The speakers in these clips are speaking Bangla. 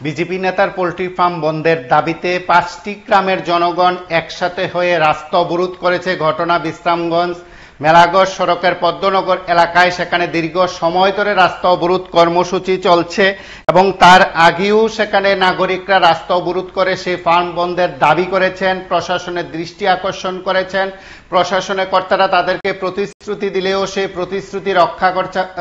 বিজেপি নেতার পোল্ট্রি ফার্ম বন্ধের দাবিতে ৫টি গ্রামের জনগণ একসাথে হয়ে রাস্তা অবরোধ করেছে। ঘটনা বিশ্রামগঞ্জ মেলাগড় সড়কের পদ্মনগর এলাকায়। সেখানে দীর্ঘ সময় ধরে রাস্তা অবরোধ কর্মসূচি চলছে এবং তার আগেও সেখানে নাগরিকরা রাস্তা অবরোধ করে সেই ফার্ম বন্ধের দাবি করেছেন, প্রশাসনের দৃষ্টি আকর্ষণ করেছেন। প্রশাসনের কর্তারা তাদেরকে প্রতিশ্রুতি দিলেও সেই প্রতিশ্রুতি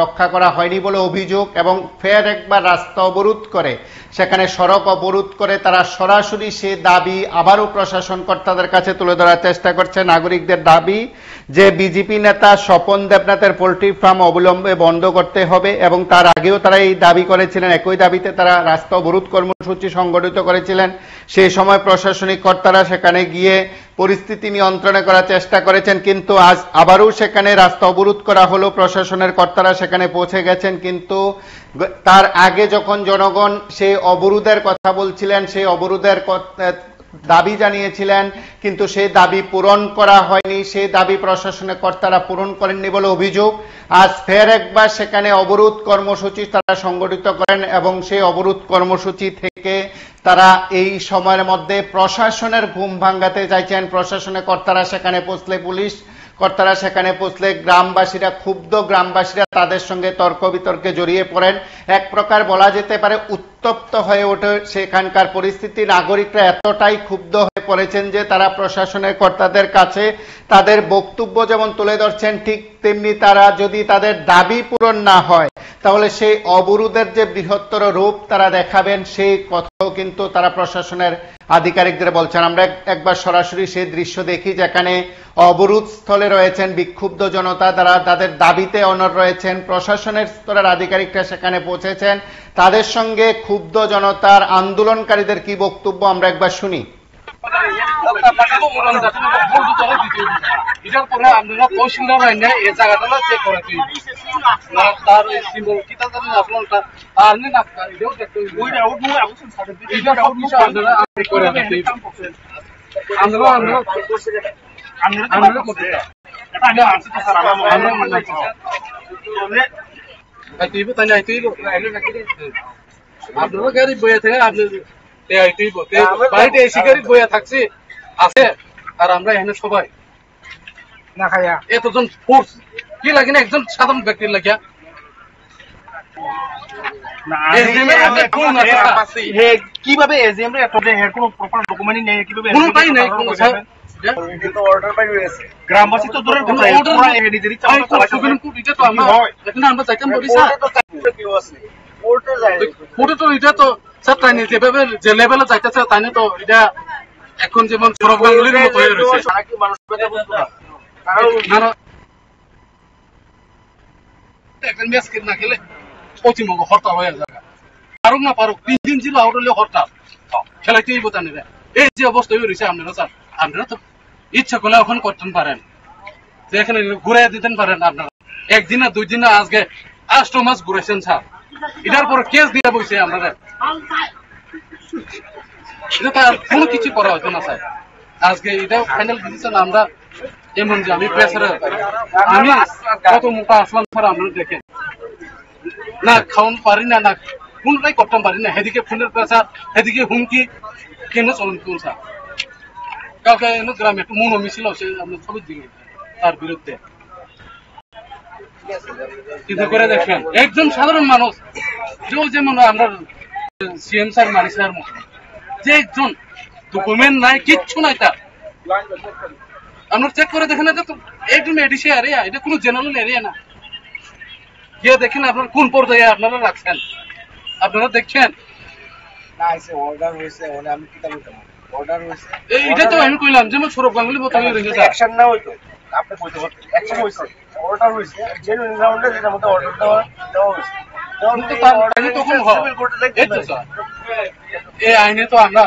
রক্ষা করা হয়নি বলে অভিযোগ এবং ফের একবার রাস্তা অবরোধ করে সেখানে সড়ক অবরোধ করে তারা সরাসরি সে দাবি আবারও প্রশাসন কর্তাদের কাছে তুলে ধরার চেষ্টা করছে। নাগরিকদের দাবি যে বিজেপি নেতা স্বপন দেবনাথের পোল্ট্রি ফার্ম অবিলম্বে বন্ধ করতে হবে এবং তার আগেও তারা এই দাবি করেছিলেন। একই দাবিতে তারা রাস্তা অবরোধ কর্মসূচি সংগঠিত করেছিলেন। সেই সময় প্রশাসনিক কর্তারা সেখানে গিয়ে পরিস্থিতি নিয়ন্ত্রণে করার চেষ্টা করেছেন, কিন্তু আজ আবারও সেখানে রাস্তা অবরোধ করা হলো। প্রশাসনের কর্তারা সেখানে পৌঁছে গেছেন, কিন্তু তার আগে যখন জনগণ সেই অবরোধের কথা বলছিলেন, সেই অবরোধের দাবি জানিয়েছিলেন, কিন্তু সেই দাবি পূরণ করা হয়নি। সেই দাবি প্রশাসনের কর্তারা পূরণ করেননি বলে অভিযোগ। আজ ফের একবার সেখানে অবরোধ কর্মসূচি তারা সংগঠিত করেন এবং সেই অবরোধ কর্মসূচি থেকে তারা এই সময়ের মধ্যে প্রশাসনের ঘুম ভাঙাতে চাইছেন। প্রশাসনের কর্তারা সেখানে পৌঁছলে, পুলিশ কর্তারা সেখানে পৌঁছলে গ্রামবাসীরা, ক্ষুব্ধ গ্রামবাসীরা তাদের সঙ্গে তর্ক বিতর্কে জড়িয়ে পড়েন। এক প্রকার বলা যেতে পারে উত্তপ্ত হয়ে ওঠে সেখানকার পরিস্থিতি। নাগরিকরা এতটাই ক্ষুব্ধ হয়ে পড়েছেন যে তারা প্রশাসনের কর্তাদের কাছে তাদের বক্তব্য যেমন তুলে ধরছেন, ঠিক তেমনি তারা যদি তাদের দাবি পূরণ না হয় তাহলে সেই অবরোধের যে বৃহত্তর রূপ তারা দেখাবেন, সেই কথাও কিন্তু তারা প্রশাসনের আধিকারিকদের বলছেন। আমরা একবার সরাসরি সেই দৃশ্য দেখি যেখানে অবরোধ স্থলে রয়েছেন বিক্ষুব্ধ জনতা, তারা তাদের দাবিতে অনড় রয়েছেন। প্রশাসনের স্তরের আধিকারিকরা সেখানে পৌঁছেছেন, তাদের সঙ্গে ক্ষুব্ধ জনতার আন্দোলনকারীদের কি বক্তব্য আমরা একবার শুনি। আপনারা গাড়ি বইয়া থেকে আপনি বাড়িতে এসি গাড়ি বইয়া থাকছি আছে, আর আমরা এখানে সবাই না খাইয়া এতজন ফোর্স কি লাগে না একজন সাধারণ ব্যক্তির লাগিয়া কিভাবে গ্রামবাসী তো দূরের কথা, আমরা চাইতাম বলি এটা তো স্যার তাই নিয়ে যেভাবে যে লেভেলে যাইতেছে তাই নিয়ে তো এটা এখন যেমন সৌরভ গাঙ্গুলির মতো হয়ে রয়েছে। না খেলে পশ্চিমবঙ্গ হরতাল হয়ে যাবে, পারুক না পারুক 3 দিন ছিল আউট হলে হরতাল খেলাইতেই বোঝা নেবে। এই যে অবস্থা হয়ে রয়েছে আপনারা স্যার, আপনারা তো ইচ্ছা করলে এখন করতে পারেন, যে এখানে ঘুরে দিতে পারেন। আপনারা একদিন না 2 দিন না আজকে 8 মাস ঘুরেছেন স্যার, এটার পর কেস দিয়ে বসে আপনারা, এটা তো আর কোনো কিছু করা হতো না স্যার। আজকে এটা ফাইনাল ডিসিশন আমরা এমন যে আমি প্রেসারে আমি কত মোটা আসলাম স্যার, আপনারা দেখেন না খাওয়ান পারি না, না কোনটাই করতে পারি না। সেদিকে ফোনের প্রেসার, সেদিকে হুমকি, কেন চলুন কোন স্যার। কালকে গ্রামে একটা মনো মিছিল হচ্ছে আপনার ছবির দিকে তার বিরুদ্ধে, কিন্তু করে দেখেন একজন সাধারণ মানুষ যেমন আমরা সিএম স্যার মানি স্যার মতো, যে একজন ডকুমেন্ট নাই, কিচ্ছু নাই তার, আপনার চেক করে দেখেন এটা তো একদম এডিসি এরিয়া, এটা কোনো জেনারেল এরিয়া না। গিয়ে দেখেন আপনার কোন পর্যায়ে আপনারা রাখছেন, আপনারা দেখছেন এটা তো আমি কইলাম যেমন সৌরভ গাঙ্গুলি মতো অ্যাকশন না হইতো, আপনি কইতে পারতেন অ্যাকশন হইছে, অর্ডার হইছে জেনুইন রাউন্ডে, যেটা মধ্যে অর্ডার দেওয়া হইছে, কিন্তু তার আগে তখন সিভিল কোর্টে দেখতে স্যার এই আইনে তো আমরা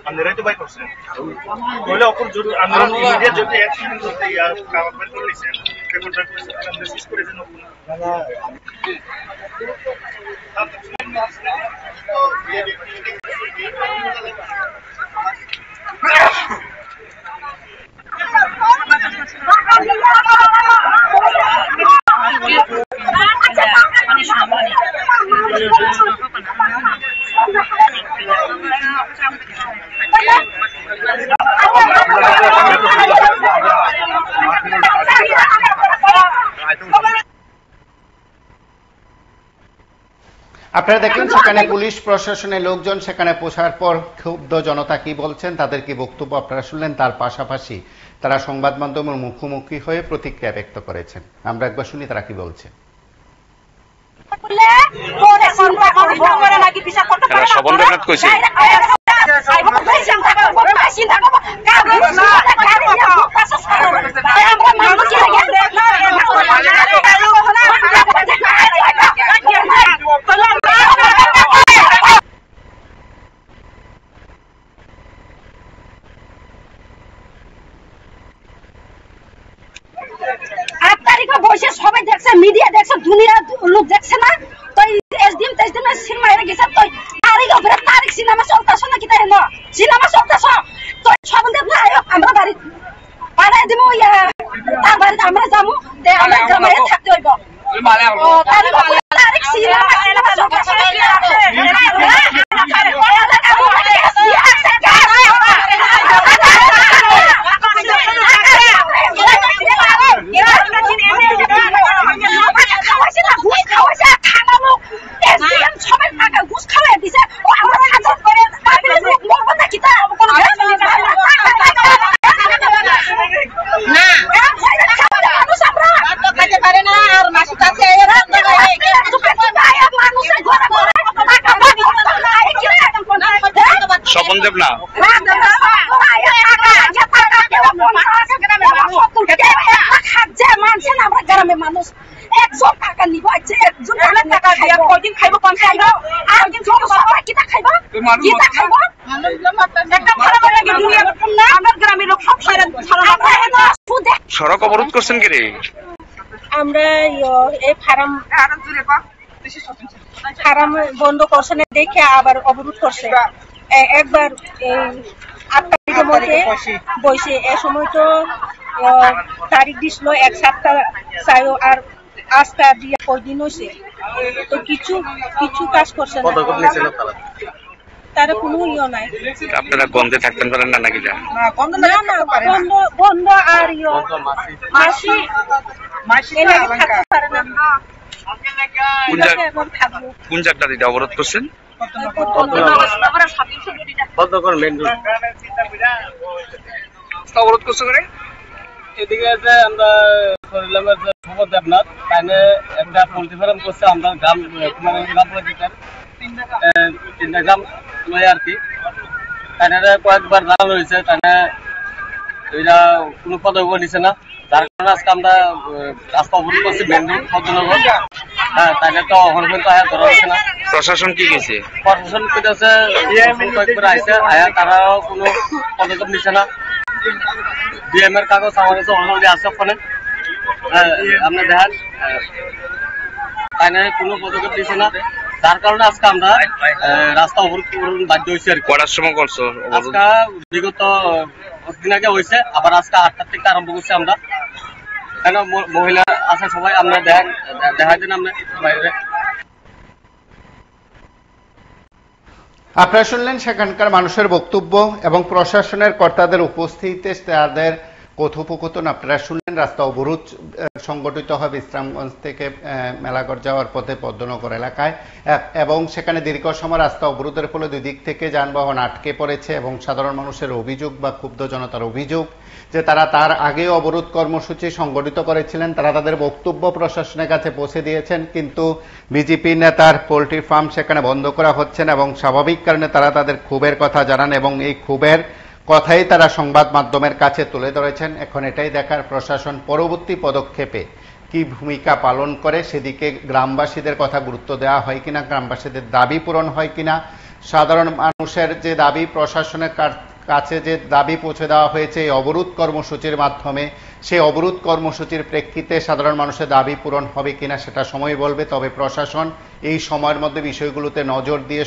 আপনারাই তো বাই করছেন, তাহলে অপর যদি আমরা ইমিডিয়েট যদি অ্যাকশন করতে আর গভর্নমেন্ট করে নিছেন, পেপার রিলিজ করেছেন না আপনারা দেখলেন সেখানে পুলিশ প্রশাসনের লোকজন সেখানে পৌঁছার পর ক্ষুব্ধ জনতা কি বলছেন, তাদের কি বক্তব্য আপনারা শুনলেন। তার পাশাপাশি তারা সংবাদ মাধ্যমের মুখোমুখি হয়ে প্রতিক্রিয়া ব্যক্ত করেছেন। আমরা একবার শুনি তারা কি বলছেন। স্বপন দেবনাথ কইছে বসে সবাই দেখছে, মিডিয়া দেখছে, দুনিয়ার লোক দেখছে না। তো এসডিএম তেসডিএম সিনেমা এনে গেছে, তো তারিখ সিনেমা চলতেছ না, কি তাই সিনেমা চলতেছ তো সবন দেব না আমরা বাড়ি পাড়ায় দিব, তার বাড়িতে আমরা যাবো, আমরা গ্রামে থাকতে হইব। তারিখ সিনেমা চলতেছ স্বপন দেব না গ্রামের মানুষ 100 টাকা নিব, 1 টাকা দিয়ে কদিন খাইব, কম খাইব, আর দিন সবাই কিটা খাইব, কিটা খাইব। একটা ভালো করে দুনিয়া না, আমার গ্রামের লোক সব সড়ক অবরোধ করছেন কি রে? আমরা এই ফার্ম বন্ধ করছে না দেখে আবার অবরোধ করছে। একবার এই 8টার মধ্যে বসে, এ সময় তো তারিখ দিছিল 1 সপ্তাহ চাইও, আর আজকে দিয়ে কয়দিন হয়েছে, তো কিছু কাজ করছে না, তারা কোনো নাই। আপনারা বন্ধে থাকতেন পারেন না নাকি? বন্ধ আর মাসি থাকতে পারে না। কোন জায়গাটা দিতে অবরোধ করছেন? অবরোধ করছে করে এদিকে যে আমরা সরিলামের যে খবর দেবনাথ তাইনে একটা পোল্ট্রি ফার্ম করছে, আমরা গ্রাম গ্রাম পঞ্চায়েতের 3টা গ্রাম লয় আর কি। তাইনে কয়েকবার জানানো হয়েছে, তাইনে এরা কোনো পদক্ষেপ নিছে না, যার কারণে আজকে আমরা রাস্তা অবরোধ করছি মেন রোড ভদ্রনগর। হ্যাঁ, তাইনে তো হরমেন্ট তো ধরা হচ্ছে না। প্রশাসন কি গেছে? প্রশাসন কেটেছে, কয়েকবার আইসে আয়া, তারাও কোনো পদক্ষেপ নিচ্ছে না। ডিএম এর কাগজ আমার কাছে অলরেডি আছে ওখানে, আপনি দেখেন, তাই কোনো পদক্ষেপ দিচ্ছে না, যার কারণে আজকে আমরা রাস্তা অবরোধ বাধ্য হয়েছি আর কি। কটার সময় করছো আজকে? বিগত দিন আগে হয়েছে, আবার আজকে 8টার থেকে আরম্ভ করছি আমরা। কেন মহিলা আছে সবাই, আমরা দেখাই দিন আমরা বাইরে। আপনারা শুনলেন সেখানকার মানুষের বক্তব্য এবং প্রশাসনের কর্তাদের উপস্থিতিতে তাদের কথোপকথন আপনারা শুনলেন। রাস্তা অবরোধ সংগঠিত হয় বিশ্রামগঞ্জ থেকে মেলাঘর যাওয়ার পথে পদ্মনগর এলাকায়, এবং সেখানে দীর্ঘ সময় রাস্তা অবরোধের ফলে দুই দিক থেকে যানবাহন আটকে পড়েছে এবং সাধারণ মানুষের অভিযোগ বা ক্ষুব্ধ জনতার অভিযোগ যে তারা তার আগেও অবরোধ কর্মসূচি সংগঠিত করেছিলেন, তারা তাদের বক্তব্য প্রশাসনের কাছে পৌঁছে দিয়েছেন, কিন্তু বিজেপি নেতার পোল্ট্রি ফার্ম সেখানে বন্ধ করা হচ্ছে না এবং স্বাভাবিক কারণে তারা তাদের ক্ষোভের কথা জানান এবং এই ক্ষোভের কথাই তারা সংবাদ মাধ্যমের কাছে তুলে ধরেছেন। এখন এটাই দেখার প্রশাসন পরবর্তী পদক্ষেপে কি ভূমিকা পালন করে, সেদিকে গ্রামবাসীদের কথা গুরুত্ব দেওয়া হয় কিনা, গ্রামবাসীদের দাবি পূরণ হয় কিনা, সাধারণ মানুষের যে দাবি প্রশাসনের কাছে যে দাবি পৌঁছে দেওয়া হয়েছে এই অবরোধ কর্মসূচির মাধ্যমে, সেই অবরোধ কর্মসূচির প্রেক্ষিতে সাধারণ মানুষের দাবি পূরণ হবে কিনা সেটা সময় বলবে। তবে প্রশাসন এই সময়ের মধ্যে বিষয়গুলোতে নজর দিয়ে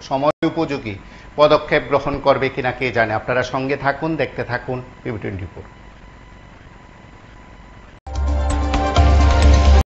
সময় উপযোগী পদক্ষেপ গ্রহণ করবে কিনা কে জানে। আপনারা সঙ্গে থাকুন, দেখতে থাকুন PB24।